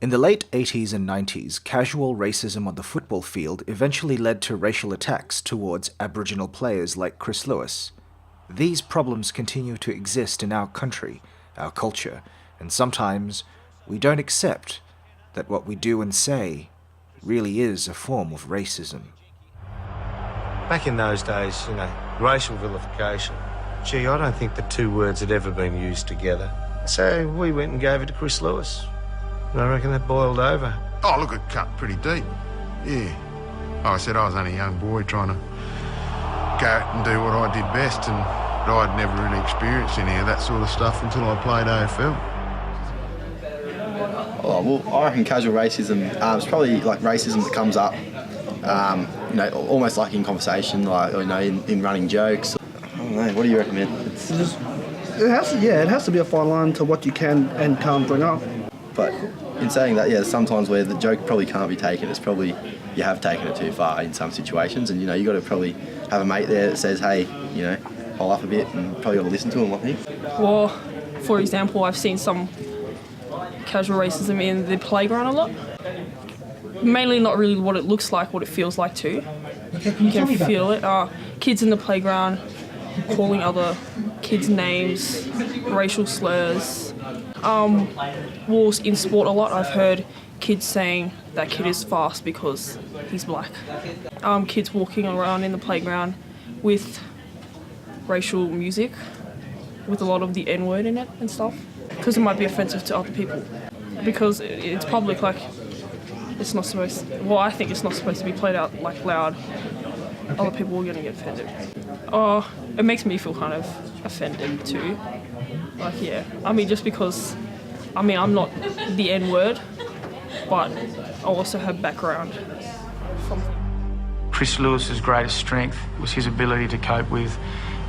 In the late 80s and 90s, casual racism on the football field eventually led to racial attacks towards Aboriginal players like Chris Lewis. These problems continue to exist in our country, our culture, and sometimes we don't accept that what we do and say really is a form of racism. Back in those days, racial vilification, gee, I don't think the two words had ever been used together. So we went and gave it to Chris Lewis. And I reckon that boiled over. Oh, look, it cut pretty deep. Yeah. Like I said, I was only a young boy trying to go out and do what I did best, and I'd never really experienced any of that sort of stuff until I played AFL. Oh, well, I reckon casual racism is probably like racism that comes up, almost like in conversation, like, in running jokes. I don't know, what do you recommend? It has to be a fine line to what you can and can't bring up. But in saying that, there's sometimes where the joke probably can't be taken. It's probably, you have taken it too far in some situations, and, you got to probably have a mate there that says, hey, hold up a bit, and probably got to listen to him, I think. Well, for example, I've seen some casual racism in the playground a lot. Mainly not really what it looks like, what it feels like too. You can feel it. Kids in the playground calling other kids names, racial slurs. In sport a lot, I've heard kids saying that kid is fast because he's black. Kids walking around in the playground with racial music, with a lot of the N-word in it and stuff, because it might be offensive to other people. Because it's public, like, it's not supposed to, well, I think it's not supposed to be played out like loud. Other people are going to get offended. It makes me feel kind of offended too. Like, just because, I'm not the N-word, but I also have background from... Chris Lewis's greatest strength was his ability to cope with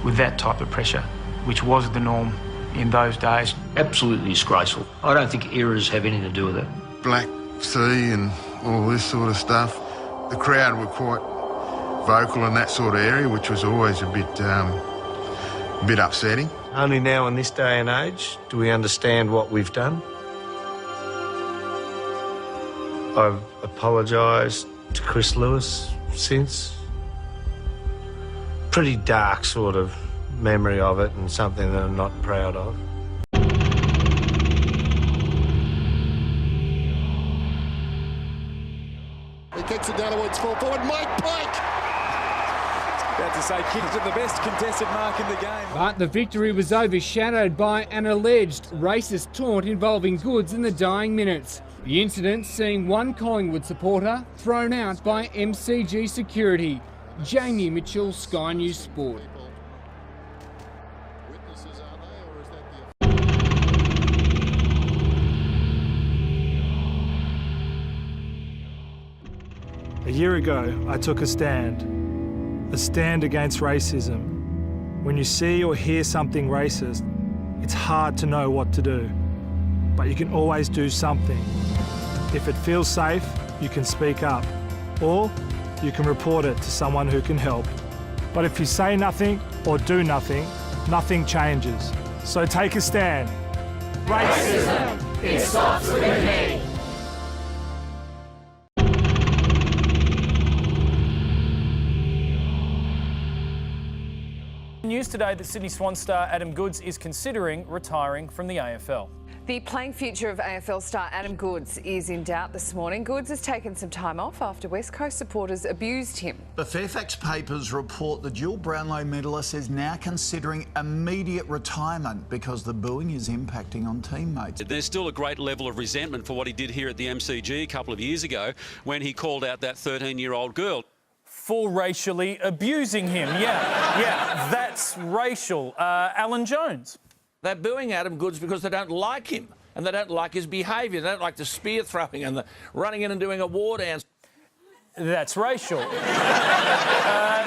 that type of pressure, which was the norm in those days. Absolutely disgraceful. I don't think eras have anything to do with it. Black Sea and all this sort of stuff. The crowd were quite vocal in that sort of area, which was always a bit upsetting. Only now in this day and age do we understand what we've done. I've apologised to Chris Lewis since. Pretty dark sort of memory of it, and something that I'm not proud of. He kicks it down towards full forward. Mike Pike! About to say, kicked at the best contested mark in the game. But the victory was overshadowed by an alleged racist taunt involving Goods in the dying minutes. The incident seeing one Collingwood supporter thrown out by MCG security. Jamie Mitchell, Sky News Sport. A year ago, I took a stand against racism. When you see or hear something racist, it's hard to know what to do, but you can always do something. If it feels safe, you can speak up, or you can report it to someone who can help. But if you say nothing or do nothing, nothing changes. So take a stand. Racism, it starts with me. News today that Sydney Swan star Adam Goodes is considering retiring from the AFL. The playing future of AFL star Adam Goodes is in doubt this morning. Goodes has taken some time off after West Coast supporters abused him. The Fairfax papers report the dual Brownlow medalist is now considering immediate retirement because the booing is impacting on teammates. There's still a great level of resentment for what he did here at the MCG a couple of years ago when he called out that 13-year-old girl. For racially abusing him. Yeah, that's racial. Alan Jones. They're booing Adam Goodes because they don't like him and they don't like his behaviour. They don't like the spear throwing and the running in and doing a war dance. That's racial.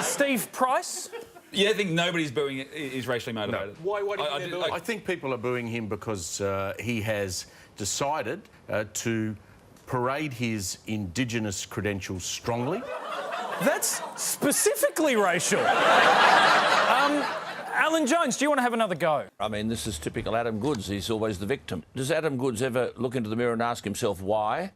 Steve Price? Yeah, I think nobody's booing it is racially motivated. No. Why do you think I think people are booing him because he has decided to parade his Indigenous credentials strongly. That's specifically racial. Alan Jones, do you want to have another go? I mean, this is typical Adam Goods. He's always the victim. Does Adam Goods ever look into the mirror and ask himself why?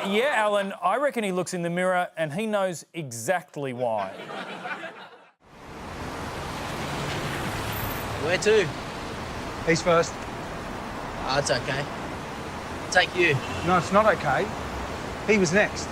Yeah, Alan, I reckon he looks in the mirror and he knows exactly why. Where to? He's first. Oh, it's okay. Take you. No, it's not okay. He was next.